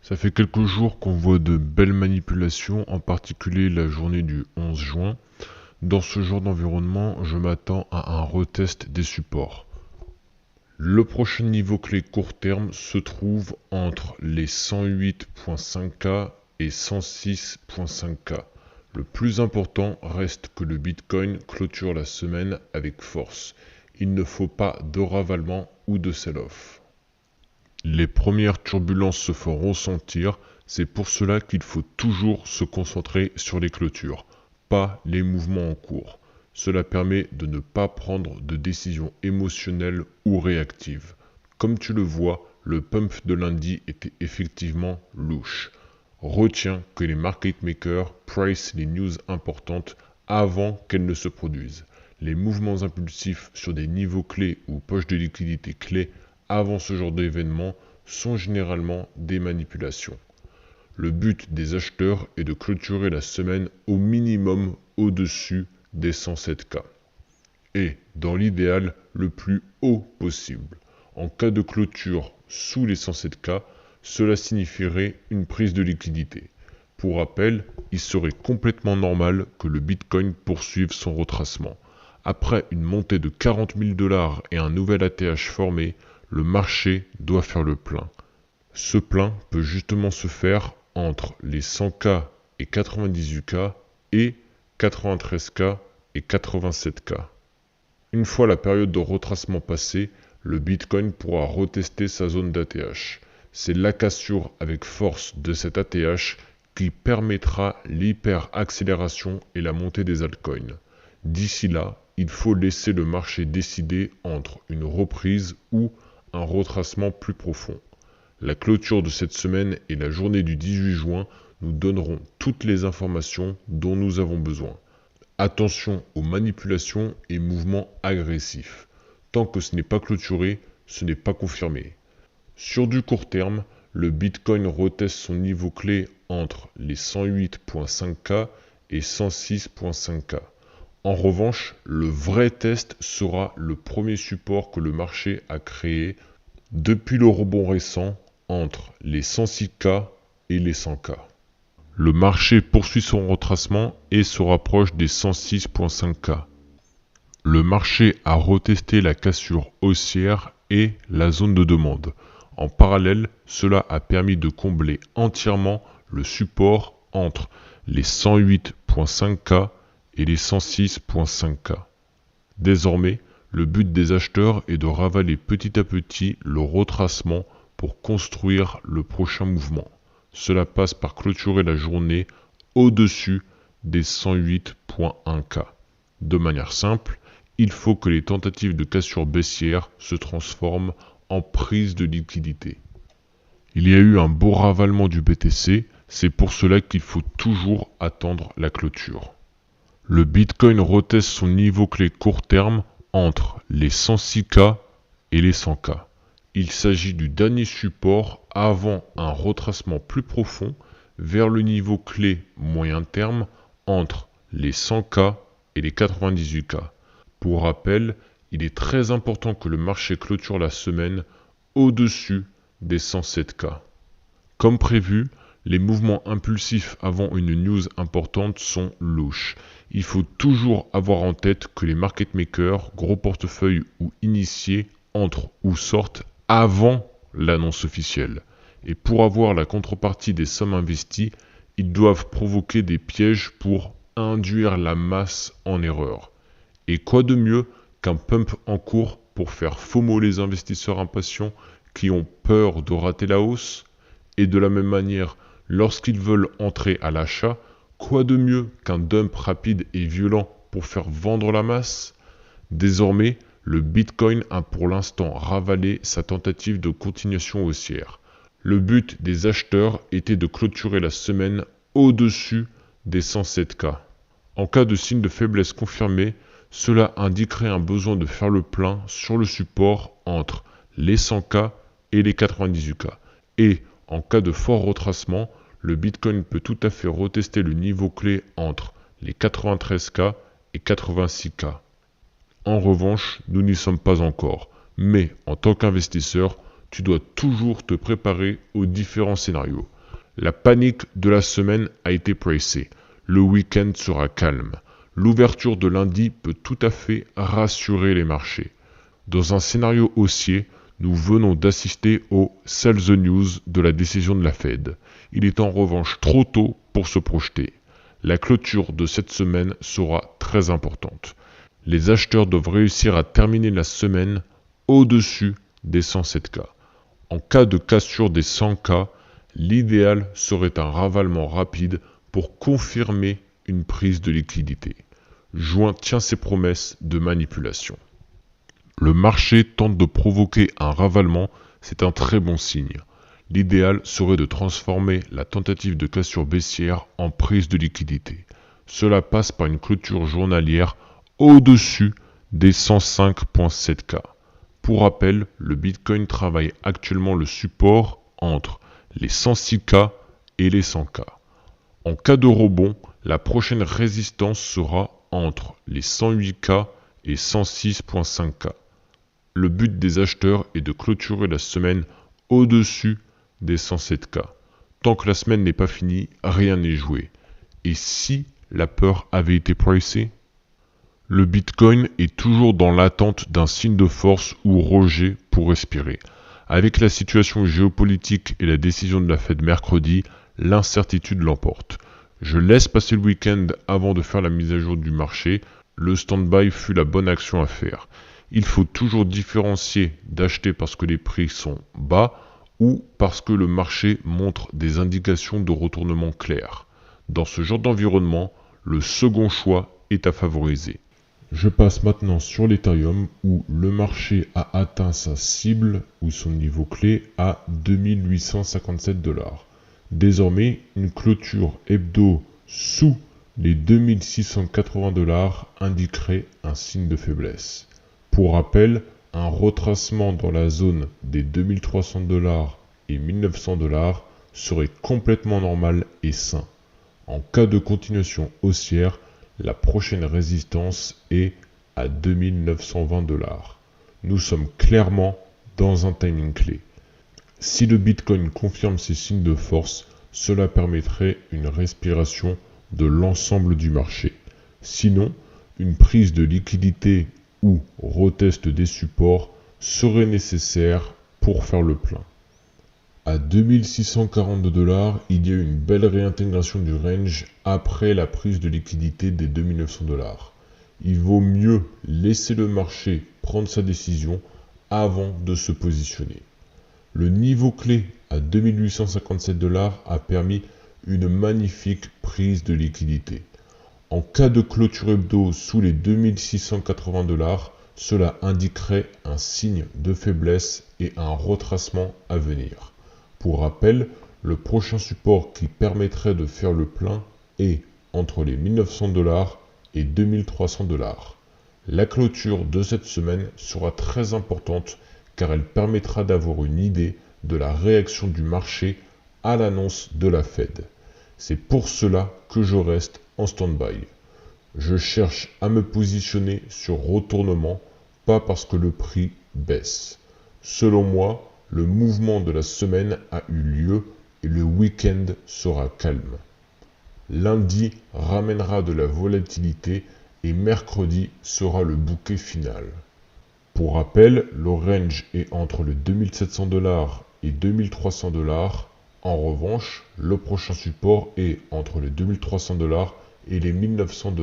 Ça fait quelques jours qu'on voit de belles manipulations, en particulier la journée du 11 juin. Dans ce genre d'environnement, je m'attends à un retest des supports. Le prochain niveau clé court terme se trouve entre les 108.5K et 106.5K. Le plus important reste que le Bitcoin clôture la semaine avec force. Il ne faut pas de ravalement ou de sell-off. Les premières turbulences se font ressentir, c'est pour cela qu'il faut toujours se concentrer sur les clôtures, pas les mouvements en cours. Cela permet de ne pas prendre de décisions émotionnelles ou réactives. Comme tu le vois, le pump de lundi était effectivement louche. Retiens que les market makers price les news importantes avant qu'elles ne se produisent. Les mouvements impulsifs sur des niveaux clés ou poches de liquidité clés avant ce genre d'événement sont généralement des manipulations. Le but des acheteurs est de clôturer la semaine au minimum au-dessus des 107K. Et, dans l'idéal, le plus haut possible. En cas de clôture sous les 107K, cela signifierait une prise de liquidité. Pour rappel, il serait complètement normal que le Bitcoin poursuive son retracement. Après une montée de 40 000 $ et un nouvel ATH formé, le marché doit faire le plein. Ce plein peut justement se faire entre les 100K et 98K et 93K et 87K. Une fois la période de retracement passée, le Bitcoin pourra retester sa zone d'ATH. C'est la cassure avec force de cet ATH qui permettra l'hyper-accélération et la montée des altcoins. D'ici là, il faut laisser le marché décider entre une reprise ou un retracement plus profond. La clôture de cette semaine et la journée du 18 juin nous donneront toutes les informations dont nous avons besoin. Attention aux manipulations et mouvements agressifs. Tant que ce n'est pas clôturé, ce n'est pas confirmé. Sur du court terme, le Bitcoin reteste son niveau clé entre les 108.5K et 106.5K. En revanche, le vrai test sera le premier support que le marché a créé depuis le rebond récent entre les 106K et les 100K. Le marché poursuit son retracement et se rapproche des 106.5K. Le marché a retesté la cassure haussière et la zone de demande. En parallèle, cela a permis de combler entièrement le support entre les 108.5K et les 106.5K. Désormais, le but des acheteurs est de ravaler petit à petit le retracement pour construire le prochain mouvement. Cela passe par clôturer la journée au-dessus des 108.1K. De manière simple, il faut que les tentatives de cassure baissière se transforment en prise de liquidité. Il y a eu un beau ravalement du BTC, c'est pour cela qu'il faut toujours attendre la clôture. Le Bitcoin reteste son niveau clé court terme entre les 106K et les 100K. Il s'agit du dernier support avant un retracement plus profond vers le niveau clé moyen terme entre les 100K et les 98K. Pour rappel, il est très important que le marché clôture la semaine au-dessus des 107K. Comme prévu, les mouvements impulsifs avant une news importante sont louches. Il faut toujours avoir en tête que les market makers, gros portefeuilles ou initiés entrent ou sortent avant l'annonce officielle. Et pour avoir la contrepartie des sommes investies, ils doivent provoquer des pièges pour induire la masse en erreur. Et quoi de mieux qu'un pump en cours pour faire FOMO les investisseurs impatients qui ont peur de rater la hausse? Et de la même manière, lorsqu'ils veulent entrer à l'achat, quoi de mieux qu'un dump rapide et violent pour faire vendre la masse? Désormais, le Bitcoin a pour l'instant ravalé sa tentative de continuation haussière. Le but des acheteurs était de clôturer la semaine au-dessus des 107K. En cas de signe de faiblesse confirmé, cela indiquerait un besoin de faire le plein sur le support entre les 100K et les 98K. Et en cas de fort retracement, le Bitcoin peut tout à fait retester le niveau clé entre les 93K et 86K. En revanche, nous n'y sommes pas encore, mais en tant qu'investisseur, tu dois toujours te préparer aux différents scénarios. La panique de la semaine a été pricée. Le week-end sera calme. L'ouverture de lundi peut tout à fait rassurer les marchés. Dans un scénario haussier, nous venons d'assister au sell the news de la décision de la Fed. Il est en revanche trop tôt pour se projeter. La clôture de cette semaine sera très importante. Les acheteurs doivent réussir à terminer la semaine au-dessus des 107K. En cas de cassure des 100K, l'idéal serait un ravalement rapide pour confirmer une prise de liquidité. Juin tient ses promesses de manipulation. Le marché tente de provoquer un ravalement, c'est un très bon signe. L'idéal serait de transformer la tentative de cassure baissière en prise de liquidité. Cela passe par une clôture journalière au-dessus des 105.7K. Pour rappel, le Bitcoin travaille actuellement le support entre les 106K et les 100K. En cas de rebond, la prochaine résistance sera entre les 108K et 106.5K. Le but des acheteurs est de clôturer la semaine au-dessus des 107K. Tant que la semaine n'est pas finie, rien n'est joué. Et si la peur avait été pricée? Le Bitcoin est toujours dans l'attente d'un signe de force ou rejet pour respirer. Avec la situation géopolitique et la décision de la Fed mercredi, l'incertitude l'emporte. Je laisse passer le week-end avant de faire la mise à jour du marché. Le stand-by fut la bonne action à faire. Il faut toujours différencier d'acheter parce que les prix sont bas ou parce que le marché montre des indications de retournement claires. Dans ce genre d'environnement, le second choix est à favoriser. Je passe maintenant sur l'Ethereum où le marché a atteint sa cible ou son niveau clé à 2857 $. Désormais, une clôture hebdo sous les 2680 $ indiquerait un signe de faiblesse. Pour rappel, un retracement dans la zone des 2300 $ et 1900 $ serait complètement normal et sain. En cas de continuation haussière, la prochaine résistance est à 2920 $. Nous sommes clairement dans un timing clé. Si le Bitcoin confirme ses signes de force, cela permettrait une respiration de l'ensemble du marché. Sinon, une prise de liquidité ou retest des supports serait nécessaire pour faire le plein. À 2642 $, il y a eu une belle réintégration du range après la prise de liquidité des 2900 $. Il vaut mieux laisser le marché prendre sa décision avant de se positionner. Le niveau clé à 2857 $ a permis une magnifique prise de liquidité. En cas de clôture hebdo sous les 2680 $, cela indiquerait un signe de faiblesse et un retracement à venir. Pour rappel, le prochain support qui permettrait de faire le plein est entre les 1900 $ et 2300 $. La clôture de cette semaine sera très importante car elle permettra d'avoir une idée de la réaction du marché à l'annonce de la Fed. C'est pour cela que je reste en stand-by. Je cherche à me positionner sur retournement, pas parce que le prix baisse. Selon moi, le mouvement de la semaine a eu lieu et le week-end sera calme. Lundi ramènera de la volatilité et mercredi sera le bouquet final. Pour rappel, le range est entre les 2700 $ et 2300 $. En revanche, le prochain support est entre les 2300 $ et les 1900 $.